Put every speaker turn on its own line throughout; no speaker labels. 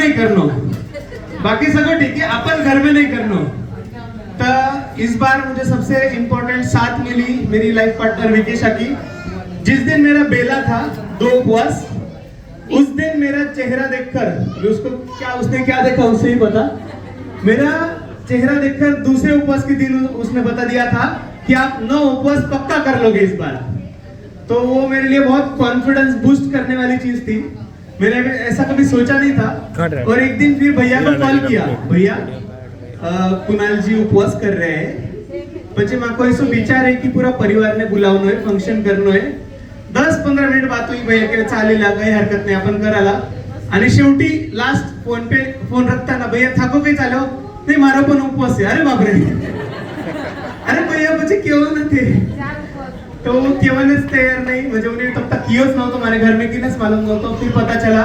नाही करनो, बाकी सगळं ठीक है, अपन घर में नहीं करनो। तो इस बार मुझे सबसे इम्पोर्टेंट साथ मिली मेरी लाइफ पार्टनर विकेशा की। जिस दिन मेरा बेला था 2 उपवास, उस दिन मेरा चेहरा देखकर उसको क्या, उसने क्या देखा उसे ही पता, मेरा चेहरा देखकर दूसरे उपवास के दिन उसने बता दिया था कि आप 9 उपवास पक्का कर लोगे इस बार। तो वो मेरे लिए बहुत कॉन्फिडेंस बूस्ट करने वाली चीज थी, मैंने ऐसा कभी सोचा नहीं था। और एक दिन फिर भैया को कॉल किया, भैया कुणाल जी उपवास कर रहे हैं, પછી માકો એસો વિચાર है कि पूरा परिवार ने बुलावनो है, फंक्शन करनो है। 10-15 मिनिट बात हुई, भैया के चालेला, काही हरकत नाही, आपण कराला। आणि शेवटी लास्ट फोन पे फोन रखताना, भैया થાકો કઈ ચાલ્યો? નહીં, મારો પણ ઉપવાસ છે। અરે બાપરે, अरे भैया मुझे क्यों નથી, तो वो केवल तैयार नहीं, मुझे उन्हें तब तक कियोस ना तो हमारे घर में कि नहीं मालूम ना। तो फिर पता चला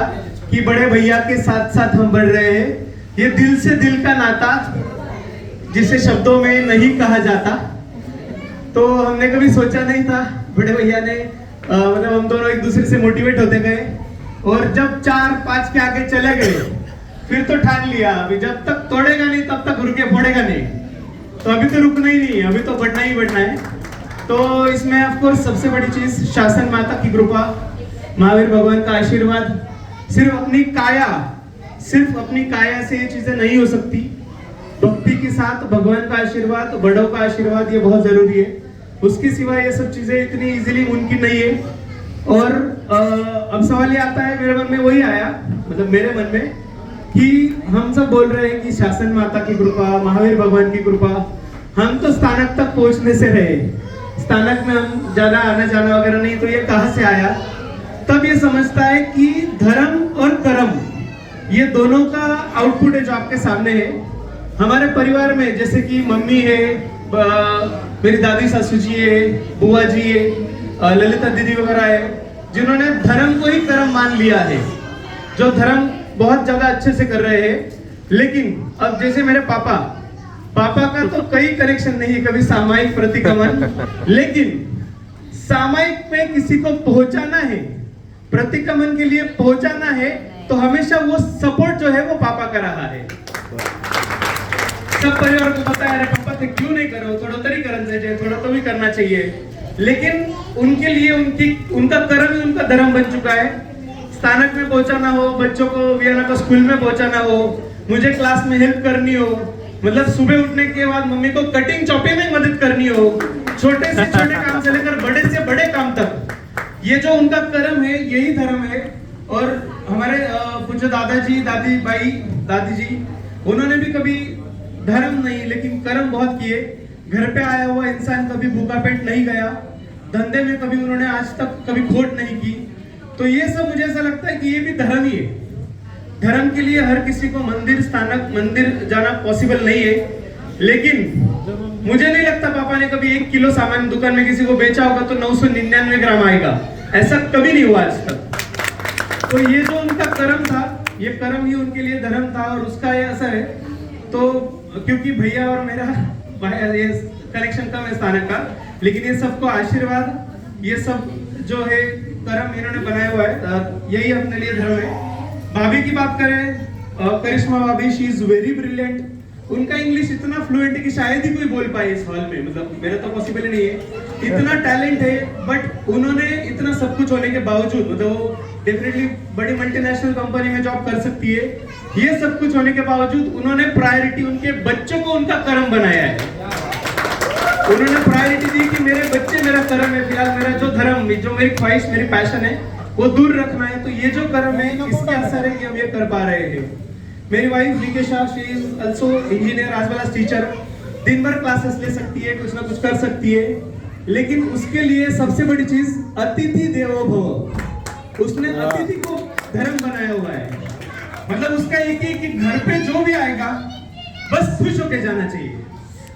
कि बड़े भैया के साथ साथ हम बढ़ रहे हैं। ये दिल से दिल का नाता जिसे शब्दों में नहीं कहा जाता, तो हमने कभी सोचा नहीं था। बड़े भैया ने मतलब हम दोनों एक दूसरे से मोटिवेट होते गए, और जब 4-5 के आगे चले गए, फिर तो ठान लिया अभी जब तक तोड़ेगा नहीं तब तक रुके पड़ेगा नहीं। तो अभी तो रुकना ही नहीं, अभी तो बढ़ना ही बढ़ना है। तो इसमें ऑफ कोर्स सबसे बड़ी चीज शासन माता की कृपा, महावीर भगवान का आशीर्वाद। सिर्फ अपनी काया से ये चीजें नहीं हो सकती, भक्ति के साथ भगवान का आशीर्वाद, बड़ों का आशीर्वाद, ये बहुत जरूरी है। उसके सिवा ये सब चीजें इतनी इजीली मुमकिन नहीं है। और अब सवाल ये आता है, मेरे मन में वही आया, मतलब मेरे मन में, कि हम सब बोल रहे हैं कि शासन माता की कृपा, महावीर भगवान की कृपा, हम तो स्थानक तक पहुंचने से रहे, स्थानक में हम ज्यादा आना जाना वगैरह नहीं, तो ये कहां से आया? तब ये समझता है कि धर्म और कर्म, ये दोनों का आउटपुट है जो आपके सामने है। हमारे परिवार में जैसे कि मम्मी है, मेरी दादी सासू जी है, बुआ जी है, ललिता दीदी वगैरह है, जिन्होंने धर्म को ही कर्म मान लिया है, जो धर्म बहुत ज्यादा अच्छे से कर रहे हैं। लेकिन अब जैसे मेरे पापा का तो कई कनेक्शन नहीं है, कभी सामायिक प्रतिक्रमण, लेकिन सामायिक में किसी को पहुंचाना है, प्रतिक्रमण के लिए पहुंचाना है, तो हमेशा वो सपोर्ट जो है वो पापा का रहा है। सब परिवार को पता है, पापा से क्यों नहीं करो, थोड़ा तरी करना चाहिए, थोड़ा तो भी करना चाहिए। लेकिन उनके लिए उनका कर्म ही उनका धर्म बन चुका है। स्थानक में पहुंचाना हो, बच्चों को वियना को स्कूल में पहुंचाना हो, मुझे क्लास में हेल्प करनी हो, मतलब सुबह उठने के बाद मम्मी को कटिंग चॉपिंग में मदद करनी हो, छोटे से छोटे काम से लेकर बड़े से बड़े काम तक, ये जो उनका कर्म है यही धर्म है। और हमारे पूज्य दादाजी, दादी जी, उन्होंने भी कभी धर्म नहीं लेकिन कर्म बहुत किए। घर पे आया हुआ इंसान कभी भूखा पेट नहीं गया, धंधे में कभी उन्होंने आज तक कभी खोट नहीं की। तो ये सब मुझे ऐसा लगता है कि ये भी धर्म ही है। धर्म के लिए हर किसी को मंदिर जाना पॉसिबल नहीं है, लेकिन मुझे नहीं लगता पापा ने कभी 1 किलो सामान दुकान में किसी को बेचा होगा तो 999 ग्राम आएगा, ऐसा कभी नहीं हुआ आज तक। तो ये जो उनका कर्म था, ये कर्म ही उनके लिए धर्म था, और उसका ये असर है। तो क्योंकि भैया और मेरा ये कनेक्शन कम है स्थानक का, लेकिन ये सबको आशीर्वाद, ये सब जो है कर्म इन्होंने बनाया हुआ है, यही अपने लिए धर्म है। भाभी की बात करें, करिश्मा भाभी, शी इज वेरी ब्रिलियंट। उनका इंग्लिश इतना फ्लुएंट है कि शायद ही कोई बोल पाए इस हॉल में, मतलब मेरा तो पॉसिबल ही नहीं है, इतना टैलेंट है। बट उन्होंने इतना सब कुछ होने के बावजूद, मतलब वो डेफिनेटली बड़ी मल्टीनेशनल कंपनी में जॉब कर सकती है, ये सब कुछ होने के बावजूद उन्होंने प्रायोरिटी उनके बच्चों को उनका कर्म बनाया है। उन्होंने प्रायोरिटी दी कि मेरे बच्चे मेरा कर्म है, फिलहाल मेरा जो धर्म, जो मेरी ख्वाहिश, मेरी पैशन है वो दूर रखना है। तो ये जो कर्म है, इसके असर है कि हम ये कर पा रहे हैं। मेरी wife Vikesha, she is also engineer as well as teacher, दिन भर क्लासेस ले सकती है, कुछ ना कुछ कर सकती है, लेकिन उसके लिए सबसे बड़ी चीज अतिथि देवो भव, उसने अतिथि को धर्म बनाया हुआ है। मतलब उसका एक ही कि घर पे जो भी आएगा बस खुश होके जाना चाहिए,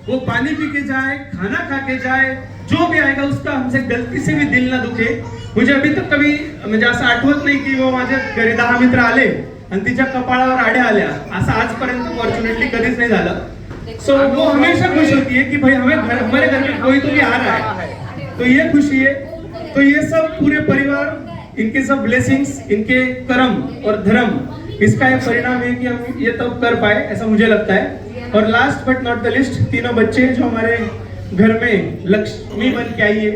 वो पानी पी के जाए, खाना खा के जाए, जो भी आएगा उसका हमसे गलती से भी दिल ना दुखे। मुझे अभी तक कभी म्हणजे असं आठवत नाही की वो माझ्या घरी 10 मित्र आले आणि तिच्या कपाळावर आड्या आल्या, असं आजपर्यंत फॉर्च्युनेटली कधीच नाही झालं। सो वो हमेशा खुश होती है कि भाई हमारे घर में कोई तो भी आ रहा है, तो ये खुशी है। तो ये सब पूरे परिवार, इनके सब ब्लेसिंग्स, इनके कर्म और धर्म, इसका एक परिणाम है कि हम ये तब कर पाए, ऐसा मुझे लगता है। और last but not the list, तीनों बच्चे जो हमारे घर में लक्ष्मी बन के आई है,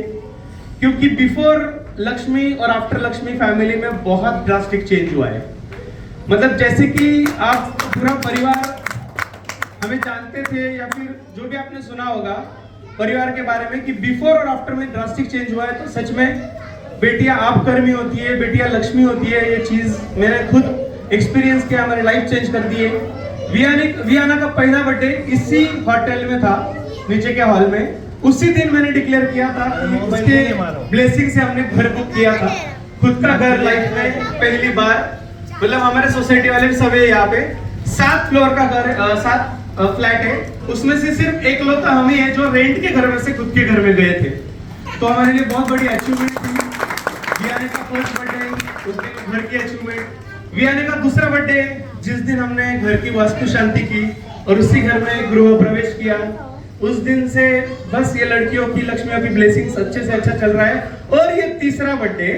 क्योंकि बिफोर लक्ष्मी और आफ्टर लक्ष्मी फैमिली में बहुत ड्रास्टिक चेंज हुआ है। मतलब जैसे कि आप पूरा परिवार हमें जानते थे या फिर जो भी आपने सुना होगा परिवार के बारे में कि बिफोर और आफ्टर में ड्रास्टिक चेंज हुआ है, तो सच में बेटियां आप कर्मी होती है, बेटियां लक्ष्मी होती है, ये चीज मैंने खुद एक्सपीरियंस किया, हमारी लाइफ चेंज कर दी है। वियाना का पहला बर्थडे इसी होटल में था, नीचे के हॉल में। उसी दिन मैंने डिक्लेयर किया था कि उसके ब्लेसिंग से हमने घर बुक किया था, खुद का घर लाइफ में पहली बार। मतलब हमारे सोसाइटी वाले भी सब है यहाँ पे, 7 फ्लोर का घर है, 7 फ्लैट है, उसमें से सिर्फ एक लोग हम ही है जो रेंट के घर में से खुद के घर में गए थे। तो हमारे लिए बहुत बड़ी अचीवमेंट थी। वियाने का फर्स्ट बर्थडे, उस दिन घर की अचीवमेंट। वियाने का दूसरा बर्थडे, जिस दिन हमने घर की वास्तु शांति की और उसी घर में गृह प्रवेश किया, उस दिन से बस ये लड़कियों की लक्ष्मियों की ब्लेसिंग्स अच्छे से अच्छा चल रहा है। और ये तीसरा बर्थडे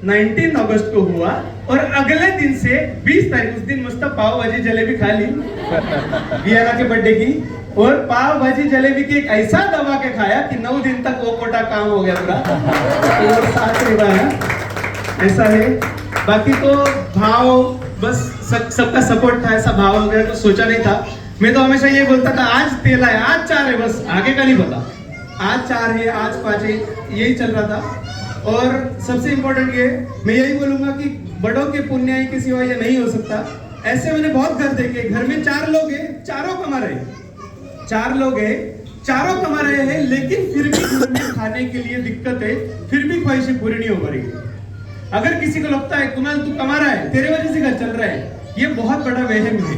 19 अगस्त को हुआ और अगले दिन से 20 तारीख, उस दिन मस्त पाव भाजी जलेबी खा ली वियाना के बर्थडे की। और पाव भाजी जलेबी की एक ऐसा दबा के खाया कि 9 दिन तक वो कोटा काम हो गया पूरा। और साथ है ऐसा है। बाकी तो भाव बस सबका सपोर्ट था, ऐसा भाव वगैरह तो सोचा नहीं था। मैं तो हमेशा ये बोलता था आज तेला है, आज 4 है, बस आगे का नहीं पता। आज 4 है, आज 5 है, यही चल रहा था। और सबसे इंपॉर्टेंट ये, मैं यही बोलूंगा कि बड़ों के पुण्य के सिवा ये नहीं हो सकता। ऐसे मैंने बहुत घर देखे, घर में 4 लोग हैं, चारों कमा रहे हैं, 4 लोग हैं, चारों कमा रहे हैं, लेकिन फिर भी घर में खाने के लिए दिक्कत है, फिर भी ख्वाहिशें पूरी नहीं हो पा रही है। अगर किसी को लगता है कुणाल तू कमा रहा है, तेरे वजह से घर चल रहा है, ये बहुत बड़ा वहम है।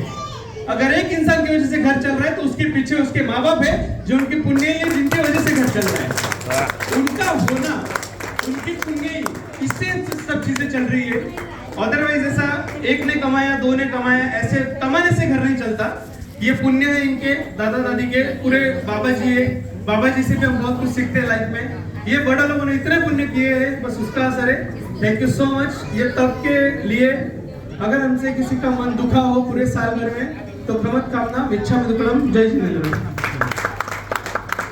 अगर एक इंसान की वजह से घर चल रहा है तो उसके पीछे उसके माँ बाप है जो उनकी पुण्य है, जिनकी वजह से घर चल रहा है। उनका होना, उनकी पुण्य, इससे सब चीजें चल रही है। अदरवाइज ऐसा एक ने कमाया, 2 ने कमाया, ऐसे कमाने से घर नहीं चलता। ये पुण्य है इनके दादा दादी के, पूरे बाबा जी है, बाबा जी से भी हम बहुत कुछ सीखते हैं लाइफ में। ये बड़ा लोगों ने इतने पुण्य किए हैं, बस उसका असर है। Thank you so much. ये तब के लिए अगर हमसे किसी का मन दुखा हो पूरे साल भर में, तो प्रमत कामना, इच्छा मधुकलम, जय जिनेंद्र।